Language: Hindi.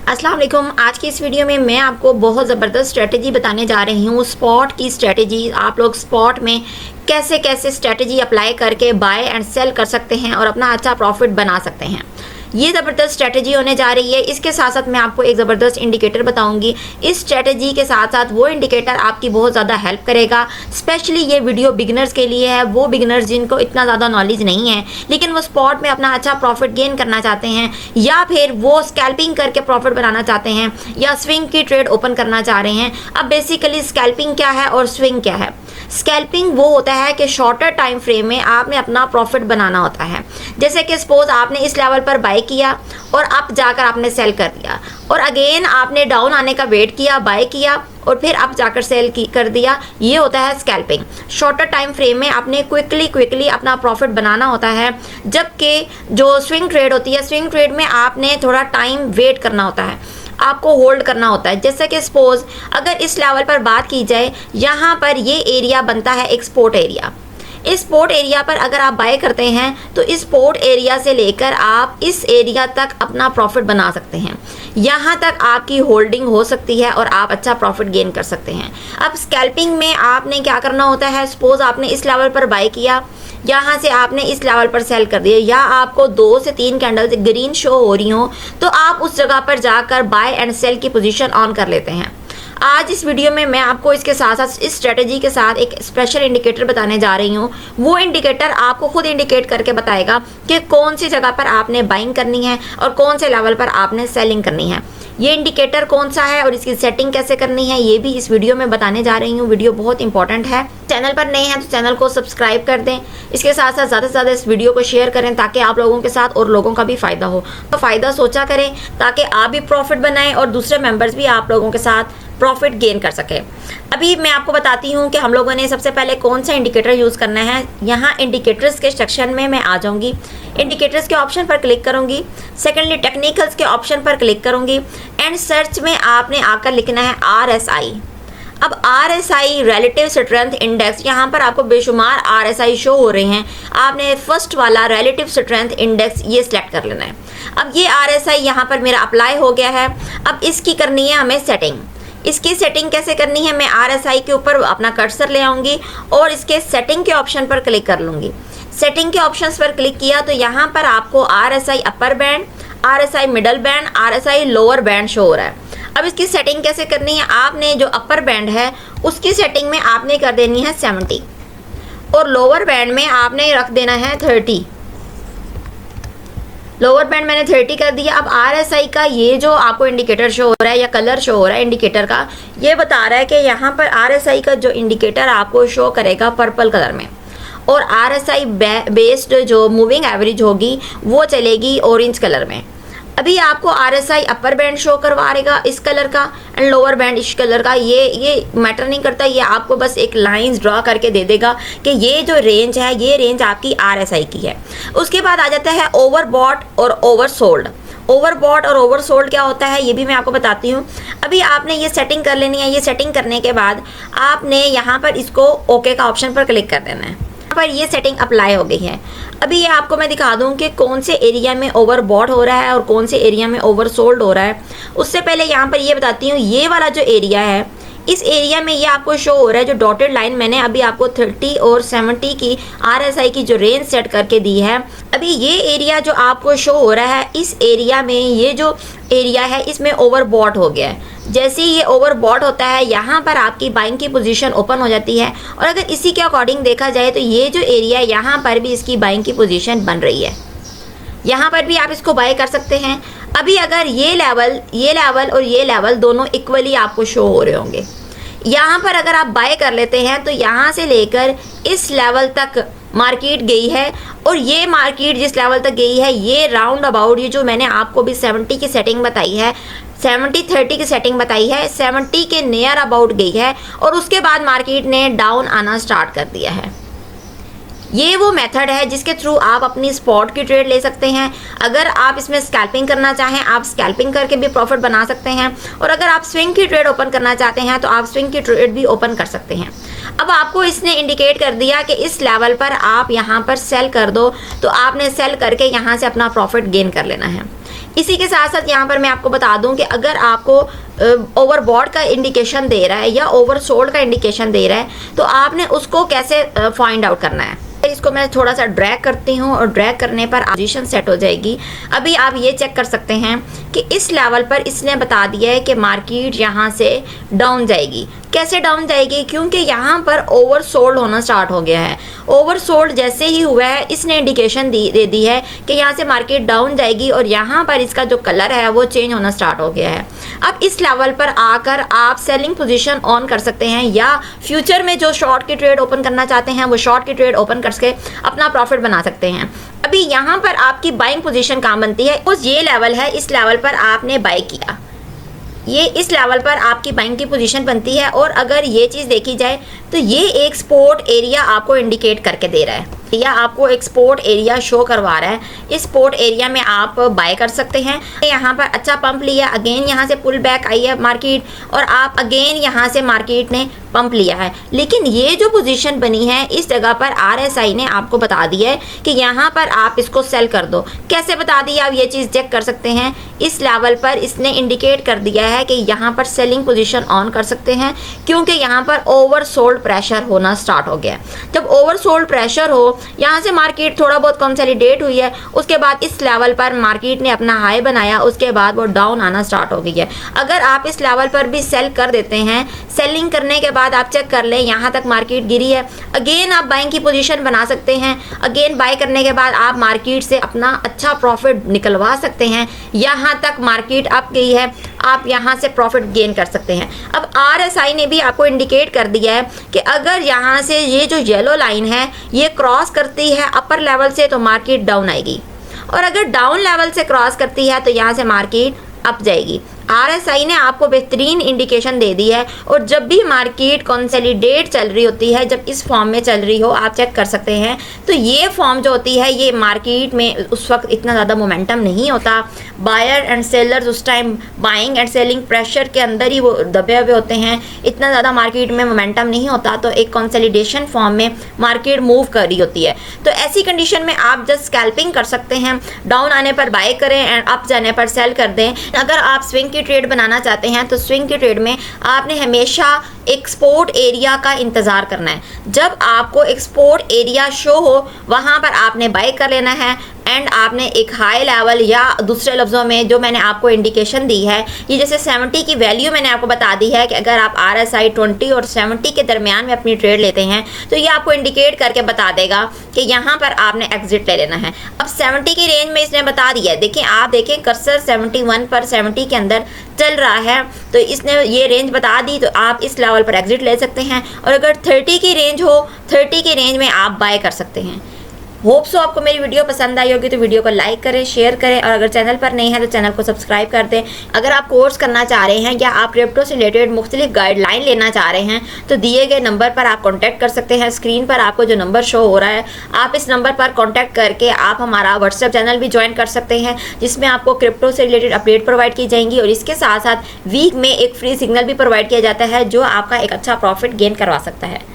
अस्सलाम वालेकुम। आज की इस वीडियो में मैं आपको बहुत ज़बरदस्त स्ट्रेटजी बताने जा रही हूँ। स्पॉट की स्ट्रेटजी, आप लोग स्पॉट में कैसे कैसे स्ट्रेटजी अप्लाई करके बाय एंड सेल कर सकते हैं और अपना अच्छा प्रॉफिट बना सकते हैं। ये ज़बरदस्त स्ट्रेटजी होने जा रही है। इसके साथ साथ मैं आपको एक ज़बरदस्त इंडिकेटर बताऊंगी। इस स्ट्रेटजी के साथ साथ वो इंडिकेटर आपकी बहुत ज़्यादा हेल्प करेगा। स्पेशली ये वीडियो बिगिनर्स के लिए है, वो बिगिनर्स जिनको इतना ज़्यादा नॉलेज नहीं है लेकिन वो स्पॉट में अपना अच्छा प्रॉफिट गेन करना चाहते हैं, या फिर वो स्कैल्पिंग करके प्रॉफिट बनाना चाहते हैं, या स्विंग की ट्रेड ओपन करना चाह रहे हैं। अब बेसिकली स्कैल्पिंग क्या है और स्विंग क्या है। स्कैल्पिंग वो होता है कि शॉर्टर टाइम फ्रेम में आपने अपना प्रॉफिट बनाना होता है। जैसे कि सपोज आपने इस लेवल पर बाय किया और अब जाकर आपने सेल कर दिया, और अगेन आपने डाउन आने का वेट किया, बाय किया और फिर अब जाकर सेल कर दिया। ये होता है स्कैल्पिंग। शॉर्टर टाइम फ्रेम में आपने क्विकली अपना प्रॉफिट बनाना होता है, जबकि जो स्विंग ट्रेड होती है, स्विंग ट्रेड में आपने थोड़ा टाइम वेट करना होता है, आपको होल्ड करना होता है। जैसे कि सपोज अगर इस लेवल पर बात की जाए, यहाँ पर ये एरिया बनता है एक सपोर्ट एरिया। इस सपोर्ट एरिया पर अगर आप बाय करते हैं तो इस सपोर्ट एरिया से लेकर आप इस एरिया तक अपना प्रॉफिट बना सकते हैं। यहाँ तक आपकी होल्डिंग हो सकती है और आप अच्छा प्रॉफिट गेन कर सकते हैं। अब स्कैल्पिंग में आपने क्या करना होता है, सपोज आपने इस लेवल पर बाय किया, यहाँ से आपने इस लेवल पर सेल कर दिया, या आपको 2 से 3 कैंडल्स ग्रीन शो हो रही हो तो आप उस जगह पर जाकर बाय एंड सेल की पोजीशन ऑन कर लेते हैं। आज इस वीडियो में मैं आपको इसके साथ साथ इस स्ट्रेटजी के साथ एक स्पेशल इंडिकेटर बताने जा रही हूँ। वो इंडिकेटर आपको खुद इंडिकेट करके बताएगा कि कौन सी जगह पर आपने बाइंग करनी है और कौन से लेवल पर आपने सेलिंग करनी है। ये इंडिकेटर कौन सा है और इसकी सेटिंग कैसे करनी है, ये भी इस वीडियो में बताने जा रही हूँ। वीडियो बहुत इंपॉर्टेंट है। चैनल पर नए हैं तो चैनल को सब्सक्राइब कर दें। इसके साथ साथ ज़्यादा से ज़्यादा इस वीडियो को शेयर करें ताकि आप लोगों के साथ और लोगों का भी फ़ायदा हो। तो फ़ायदा सोचा करें ताकि आप भी प्रॉफिट बनाएं और दूसरे मेंबर्स भी आप लोगों के साथ प्रॉफिट गेन कर सके। अभी मैं आपको बताती हूँ कि हम लोगों ने सबसे पहले कौन सा इंडिकेटर यूज़ करना है। यहाँ इंडिकेटर्स के सेक्शन में मैं आ जाऊँगी, इंडिकेटर्स के ऑप्शन पर क्लिक करूँगी, सेकेंडली टेक्निकल्स के ऑप्शन पर क्लिक करूँगी, एंड सर्च में आपने आकर लिखना है RSI। अब RSI रिलेटिव स्ट्रेंथ इंडेक्स, यहाँ पर आपको बेशुमार RSI शो हो रहे हैं। आपने फर्स्ट वाला रिलेटिव स्ट्रेंथ इंडेक्स ये सिलेक्ट कर लेना है। अब ये RSI यहाँ पर मेरा अप्लाई हो गया है। अब इसकी करनी है हमें सेटिंग। इसकी सेटिंग कैसे करनी है, मैं RSI के ऊपर अपना कर्सर ले आऊँगी और इसके सेटिंग के ऑप्शन पर क्लिक कर लूँगी। सेटिंग के ऑप्शंस पर क्लिक किया तो यहाँ पर आपको RSI upper band, RSI middle band, RSI lower band show हो रहा है। अब इसकी सेटिंग कैसे करनी है, आपने जो अपर बैंड है उसकी सेटिंग में आपने कर देनी है 70 और लोअर बैंड में आपने रख देना है 30। लोअर बैंड मैंने 30 कर दिया। अब RSI का ये जो आपको इंडिकेटर शो हो रहा है या कलर शो हो रहा है इंडिकेटर का, ये बता रहा है कि यहाँ पर RSI का जो इंडिकेटर आपको शो करेगा पर्पल कलर में, और RSI बेस्ड जो मूविंग एवरेज होगी वो चलेगी ऑरेंज कलर में। अभी आपको RSI अपर बैंड शो करवाएगा इस कलर का एंड लोअर बैंड इस कलर का। ये मैटर नहीं करता, ये आपको बस एक लाइंस ड्रॉ करके दे देगा कि ये जो रेंज है ये रेंज आपकी RSI की है। उसके बाद आ जाता है ओवरबॉट और ओवरसोल्ड। ओवरबॉट और ओवरसोल्ड क्या होता है ये भी मैं आपको बताती हूँ। अभी आपने ये सेटिंग कर लेनी है। ये सेटिंग करने के बाद आपने यहाँ पर इसको ओके का ऑप्शन पर क्लिक कर देना है। पर ये सेटिंग अप्लाई हो गई है। अभी ये आपको मैं दिखा दूं कि कौन से एरिया में ओवरबॉट हो रहा है और कौन से एरिया में ओवरसोल्ड हो रहा है। उससे पहले यहाँ पर ये बताती हूँ, ये वाला जो एरिया है इस एरिया में ये आपको शो हो रहा है जो डॉटेड लाइन मैंने अभी आपको 30 और 70 की RSI की जो रेंज सेट करके दी है। अभी ये एरिया जो आपको शो हो रहा है, इस एरिया में ये जो एरिया है इसमें ओवरबॉट हो गया है। जैसे ही ये ओवरबॉट होता है यहाँ पर आपकी बाइंग की पोजीशन ओपन हो जाती है, और अगर इसी के अकॉर्डिंग देखा जाए तो ये जो एरिया है यहाँ पर भी इसकी बाइंग की पोजीशन बन रही है। यहाँ पर भी आप इसको बाय कर सकते हैं। अभी अगर ये लेवल और ये लेवल दोनों इक्वली आपको शो हो रहे होंगे, यहाँ पर अगर आप बाय कर लेते हैं तो यहाँ से लेकर इस लेवल तक मार्केट गई है, और ये मार्केट जिस लेवल तक गई है ये राउंड अबाउट, ये जो मैंने आपको भी 70 की सेटिंग बताई है, 70-30 की सेटिंग बताई है, 70 के नियर अबाउट गई है, और उसके बाद मार्केट ने डाउन आना स्टार्ट कर दिया है। ये वो मेथड है जिसके थ्रू आप अपनी स्पॉट की ट्रेड ले सकते हैं। अगर आप इसमें स्कैल्पिंग करना चाहें आप स्कैल्पिंग करके भी प्रॉफिट बना सकते हैं, और अगर आप स्विंग की ट्रेड ओपन करना चाहते हैं तो आप स्विंग की ट्रेड भी ओपन कर सकते हैं। अब आपको इसने इंडिकेट कर दिया कि इस लेवल पर आप यहाँ पर सेल कर दो, तो आपने सेल करके यहाँ से अपना प्रॉफिट गेन कर लेना है। इसी के साथ साथ यहाँ पर मैं आपको बता दूं कि अगर आपको ओवरबॉट का इंडिकेशन दे रहा है या ओवरसोल्ड का इंडिकेशन दे रहा है तो आपने उसको कैसे फाइंड आउट करना है। इसको मैं थोड़ा सा ड्रैग करती हूँ और ड्रैग करने पर पोजीशन सेट हो जाएगी। अभी आप ये चेक कर सकते हैं कि इस लेवल पर इसने बता दिया है कि मार्केट यहाँ से डाउन जाएगी। कैसे डाउन जाएगी? क्योंकि यहाँ पर ओवरसोल्ड होना स्टार्ट हो गया है। ओवरसोल्ड जैसे ही हुआ है इसने इंडिकेशन दे दी है कि यहाँ से मार्केट डाउन जाएगी और यहाँ पर इसका जो कलर है वो चेंज होना स्टार्ट हो गया है। अब इस लेवल पर आकर आप सेलिंग पोजीशन ऑन कर सकते हैं या फ्यूचर में जो शॉर्ट की ट्रेड ओपन करना चाहते हैं वो शॉर्ट की ट्रेड ओपन करके अपना प्रॉफिट बना सकते हैं। अभी यहाँ पर आपकी बाइंग पोजीशन कहाँ बनती है? उस ये लेवल है, इस लेवल पर आपने बाय किया, ये इस लेवल पर आपकी बाइंग की पोजीशन बनती है। और अगर ये चीज़ देखी जाए तो ये एक सपोर्ट एरिया आपको इंडिकेट करके दे रहा है या आपको एक सपोर्ट एरिया शो करवा रहा है। इस सपोर्ट एरिया में आप बाय कर सकते हैं। यहाँ पर अच्छा पंप लिया, अगेन यहाँ से पुल बैक आई है मार्केट और आप अगेन यहाँ से मार्केट ने पंप लिया है। लेकिन ये जो पोजीशन बनी है इस जगह पर RSI ने आपको बता दिया है कि यहाँ पर आप इसको सेल कर दो। कैसे बता दिया? आप ये चीज़ चेक कर सकते हैं। इस लेवल पर इसने इंडिकेट कर दिया है कि यहाँ पर सेलिंग पोजीशन ऑन कर सकते हैं क्योंकि यहाँ पर ओवरसोल्ड प्रेशर होना स्टार्ट हो गया। जब ओवरसोल्ड प्रेशर हो, यहाँ से मार्केट थोड़ा बहुत कंसोलिडेट हुई है, उसके बाद इस लेवल पर मार्केट ने अपना हाई बनाया, उसके बाद वो डाउन आना स्टार्ट हो गई है। अगर आप इस लेवल पर भी सेल कर देते हैं, सेलिंग करने के बाद आप चेक कर लें यहाँ तक मार्केट गिरी है, अगेन आप बाइंग की पोजीशन बना सकते हैं। अगेन बाय करने के बाद आप मार्केट से अपना अच्छा प्रॉफिट निकलवा सकते हैं। यहाँ तक मार्केट अप गई है, आप यहाँ से प्रॉफिट गेन कर सकते हैं। अब RSI ने भी आपको इंडिकेट कर दिया है कि अगर यहाँ से ये जो येलो लाइन है ये क्रॉस करती है अपर लेवल से तो मार्केट डाउन आएगी और अगर डाउन लेवल से क्रॉस करती है तो यहाँ से मार्केट अप जाएगी। RSI ने आपको बेहतरीन इंडिकेशन दे दी है। और जब भी मार्केट कंसोलिडेट चल रही होती है, जब इस फॉर्म में चल रही हो, आप चेक कर सकते हैं तो ये फॉर्म जो होती है ये मार्केट में उस वक्त इतना ज़्यादा मोमेंटम नहीं होता। बायर एंड सेलर्स उस time buying and selling pressure के अंदर ही वो दबे हुए होते हैं, इतना ज़्यादा मार्केट में मोमेंटम नहीं होता। तो एक कंसोलिडेशन फॉर्म में मार्केट मूव कर रही होती है। तो ऐसी कंडीशन में आप जस्ट स्कैल्पिंग कर सकते हैं। डाउन आने पर बाय करें एंड अप जाने पर सेल कर दें। अगर आप स्विंग की ट्रेड बनाना चाहते हैं तो स्विंग की ट्रेड में आपने हमेशा एक सपोर्ट एरिया का इंतज़ार करना है। जब आपको एक सपोर्ट एरिया शो हो वहाँ पर आपने बाय कर लेना है एंड आपने एक हाई लेवल या दूसरे लफ्ज़ों में जो मैंने आपको इंडिकेशन दी है, ये जैसे 70 की वैल्यू मैंने आपको बता दी है कि अगर आप RSI 20 और 70 के दरमियान में अपनी ट्रेड लेते हैं तो ये आपको इंडिकेट करके बता देगा कि यहाँ पर आपने एग्जिट ले लेना है। अब 70 की रेंज में इसने बता दिया है। देखिए, आप देखें कर्सर 71 पर 70 के अंदर चल रहा है तो इसने ये रेंज बता दी, तो आप इस लेवल पर एग्जिट ले सकते हैं। और अगर 30 की रेंज हो, 30 की रेंज में आप बाय कर सकते हैं। होप सो आपको मेरी वीडियो पसंद आई होगी तो वीडियो को लाइक करें, शेयर करें और अगर चैनल पर नहीं है तो चैनल को सब्सक्राइब कर दें। अगर आप कोर्स करना चाह रहे हैं या आप क्रिप्टो से रिलेटेड मुख्तलिफ गाइडलाइन लेना चाह रहे हैं तो दिए गए नंबर पर आप कॉन्टैक्ट कर सकते हैं। स्क्रीन पर आपको जो नंबर शो हो रहा है आप इस नंबर पर कॉन्टैक्ट करके आप हमारा व्हाट्सएप चैनल भी ज्वाइन कर सकते हैं जिसमें आपको क्रिप्टो से रिलेटेड अपडेट प्रोवाइड की जाएंगी और इसके साथ साथ वीक में एक फ्री सिग्नल भी प्रोवाइड किया जाता है जो आपका एक अच्छा प्रॉफिट गेन करवा सकता है।